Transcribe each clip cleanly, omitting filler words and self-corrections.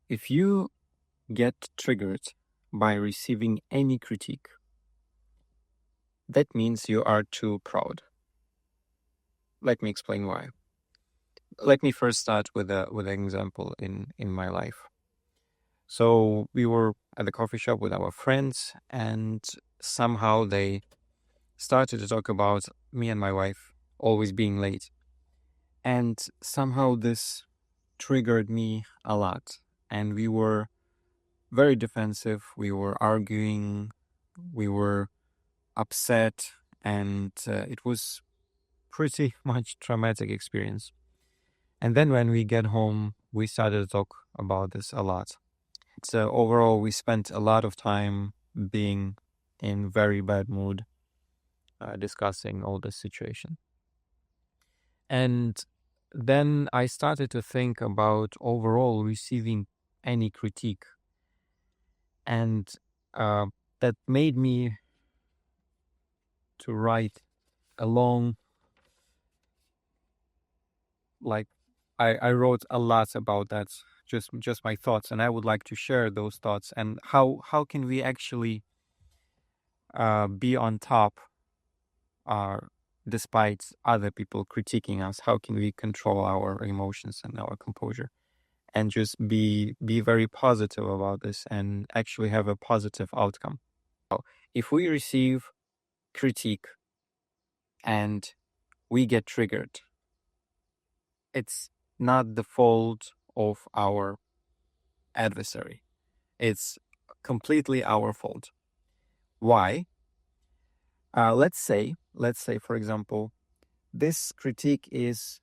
If you get triggered by receiving any critique, that means you are too proud. Let me explain why. Let me first start with an example in my life. So we were at the coffee shop with our friends, and somehow they started to talk about me and my wife always being late. And somehow this triggered me a lot. And we were very defensive. We were arguing. We were upset. And it was pretty much traumatic experience. And then when we get home, we started to talk about this a lot. So overall, we spent a lot of time being in very bad mood, discussing all this situation. And then I started to think about overall receiving any critique. And that made me to write a long, like, I wrote a lot about that, just my thoughts. And I would like to share those thoughts and how can we actually be on top despite other people critiquing us. How can we control our emotions and our composure and just be very positive about this and actually have a positive outcome? If we receive critique and we get triggered, it's not the fault of our adversary. It's completely our fault. Why? Let's say, for example, this critique is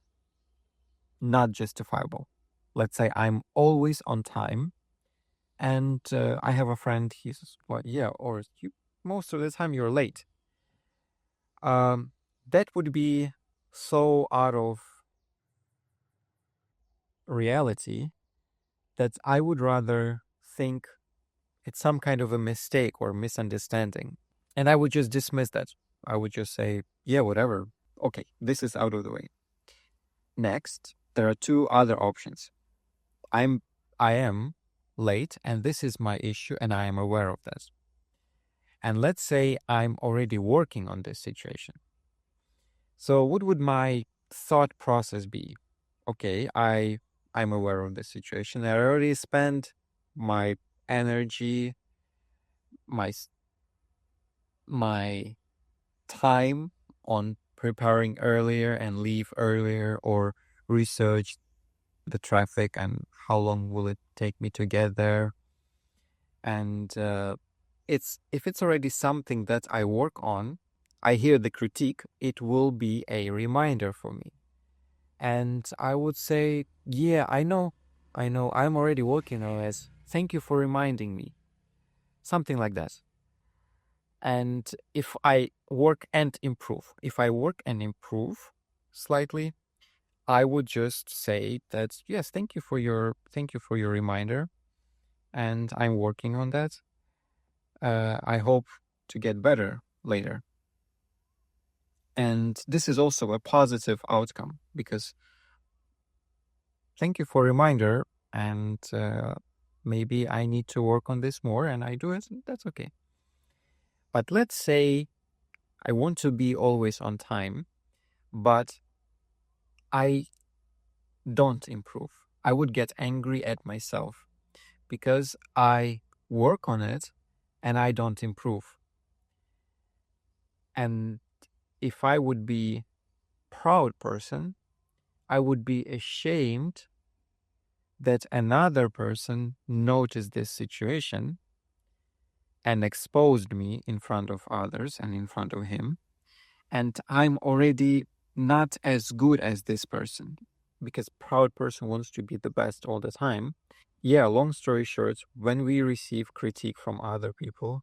not justifiable. Let's say I'm always on time, and I have a friend. He says, "Well, yeah," or most of the time you're late. That would be so out of reality that I would rather think it's some kind of a mistake or misunderstanding, and I would just dismiss that. I would just say, "Yeah, whatever. Okay, this is out of the way." Next, there are two other options. I am late, and this is my issue, and I am aware of that. And let's say I'm already working on this situation. So what would my thought process be? Okay, I'm aware of the situation. I already spent my energy, my my time on preparing earlier and leave earlier or research the traffic and how long will it take me to get there. And if it's already something that I work on, I hear the critique, it will be a reminder for me. And I would say, yeah, I know, I'm already working on this. Thank you for reminding me. Something like that. And if I work and improve slightly, I would just say that, yes, thank you for your reminder. And I'm working on that. I hope to get better later. And this is also a positive outcome because thank you for reminder, and maybe I need to work on this more, and I do it. That's okay. But let's say I want to be always on time, but I don't improve. I would get angry at myself because I work on it and I don't improve. And if I would be proud person, I would be ashamed that another person noticed this situation and exposed me in front of others and in front of him. And I'm already not as good as this person because proud person wants to be the best all the time. Yeah, long story short, when we receive critique from other people,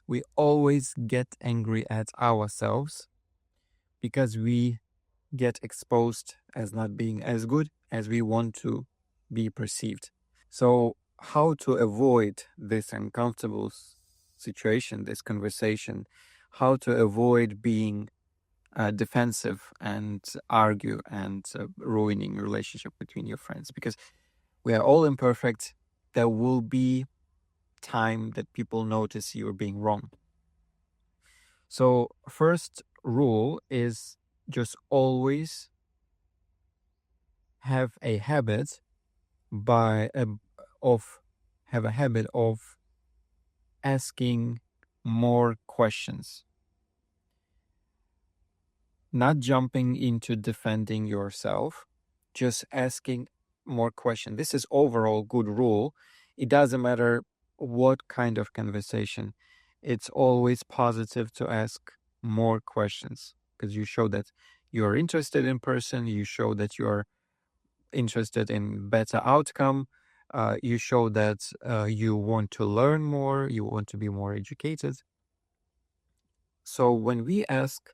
we always get angry at ourselves because we get exposed as not being as good as we want to be perceived. So how to avoid this uncomfortable situation, this conversation, how to avoid being defensive and argue and ruining relationship between your friends, because we are all imperfect. there will be time that people notice you're being wrong. So first rule is just always have a habit of asking more questions, not jumping into defending yourself, just asking more questions. This is overall good rule. It doesn't matter what kind of conversation. It's always positive to ask more questions because you show that you're interested in person. You show that you're interested in better outcome. You show that you want to learn more. You want to be more educated. So when we ask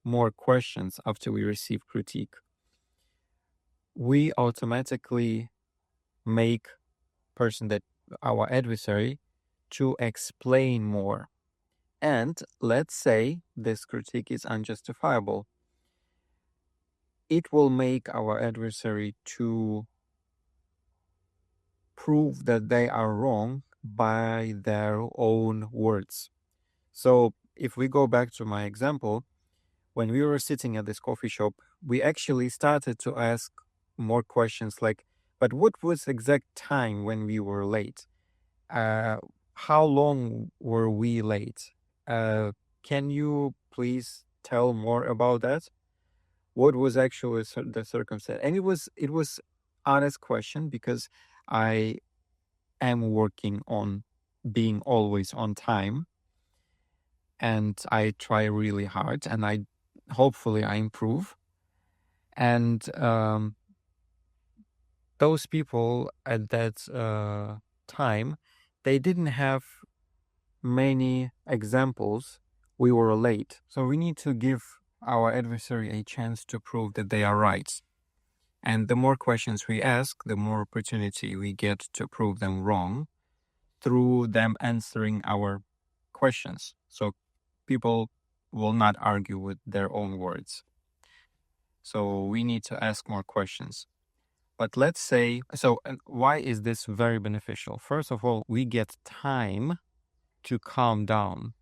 more questions after we receive critique, we automatically make person that our adversary to explain more. And let's say this critique is unjustifiable. It will make our adversary to prove that they are wrong by their own words. So if we go back to my example, when we were sitting at this coffee shop, we actually started to ask more questions like, but what was the exact time when we were late? How long were we late? Can you please tell more about that? What was actually the circumstance? And it was honest question because I am working on being always on time, and I try really hard, and hopefully I improve. And those people at that time, they didn't have many examples we were late. So we need to give our adversary a chance to prove that they are right. And the more questions we ask, the more opportunity we get to prove them wrong through them answering our questions. So people will not argue with their own words. So we need to ask more questions. But let's say, why is this very beneficial? First of all, we get time to calm down.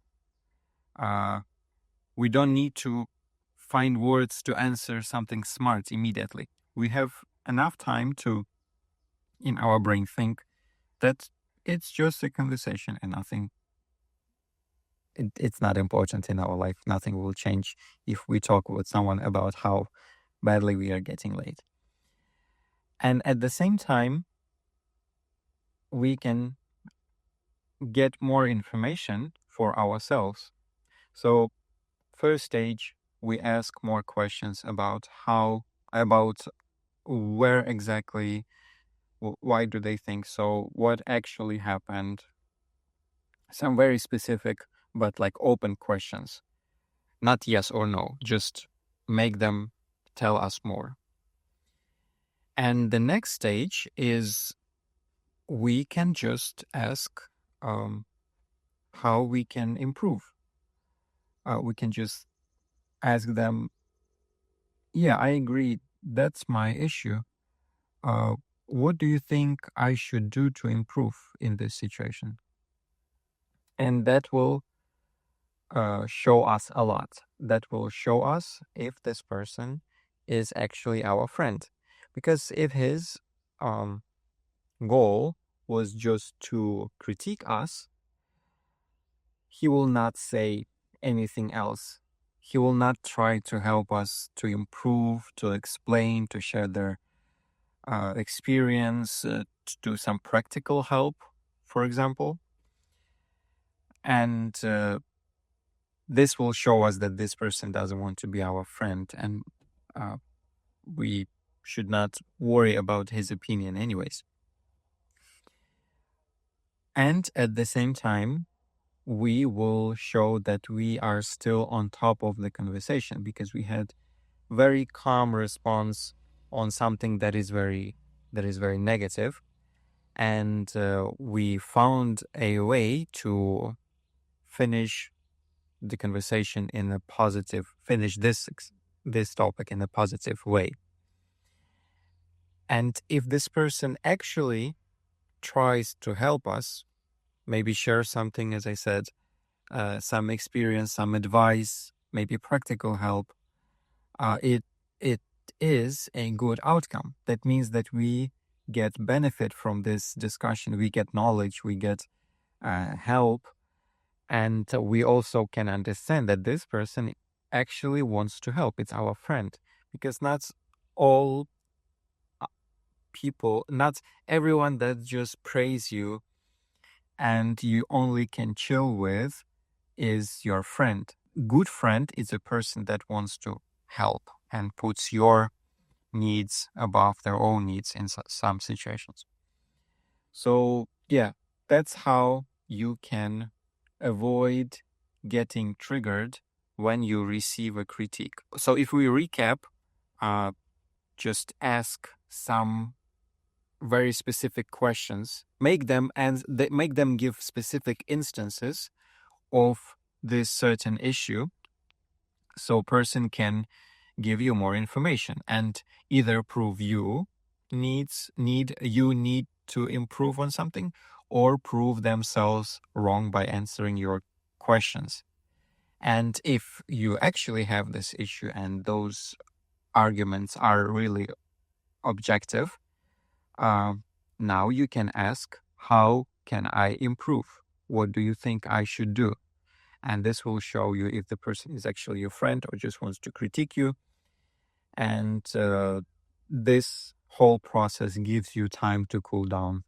We don't need to find words to answer something smart immediately. We have enough time to, in our brain, think that it's just a conversation and nothing. It's not important in our life. Nothing will change if we talk with someone about how badly we are getting late. And at the same time, we can get more information for ourselves. So first stage, we ask more questions about where exactly, why do they think so, what actually happened, some very specific but like open questions, not yes or no, just make them tell us more. And the next stage is we can just ask how we can improve. We can just ask them, yeah, I agree, that's my issue. What do you think I should do to improve in this situation? And that will show us a lot. That will show us if this person is actually our friend. Because if his goal was just to critique us, he will not say anything else. He will not try to help us to improve, to explain, to share their experience, to do some practical help, for example. And this will show us that this person doesn't want to be our friend, and we should not worry about his opinion anyways. And at the same time, we will show that we are still on top of the conversation because we had very calm response on something that is very negative, and we found a way to finish the conversation in a positive, finish this topic in a positive way. And if this person actually tries to help us, maybe share something, as I said, some experience, some advice, maybe practical help, it is a good outcome. That means that we get benefit from this discussion, we get knowledge, we get help, and we also can understand that this person actually wants to help. It's our friend, because not all people, not everyone that just praise you and you only can chill with is your friend. Good friend is a person that wants to help and puts your needs above their own needs in some situations. So yeah, that's how you can avoid getting triggered when you receive a critique. So if we recap, just ask some very specific questions, make them give specific instances of this certain issue, so person can give you more information and either prove you need to improve on something, or prove themselves wrong by answering your questions. And if you actually have this issue and those arguments are really objective, now you can ask, how can I improve? What do you think I should do? And this will show you if the person is actually your friend or just wants to critique you. And this whole process gives you time to cool down.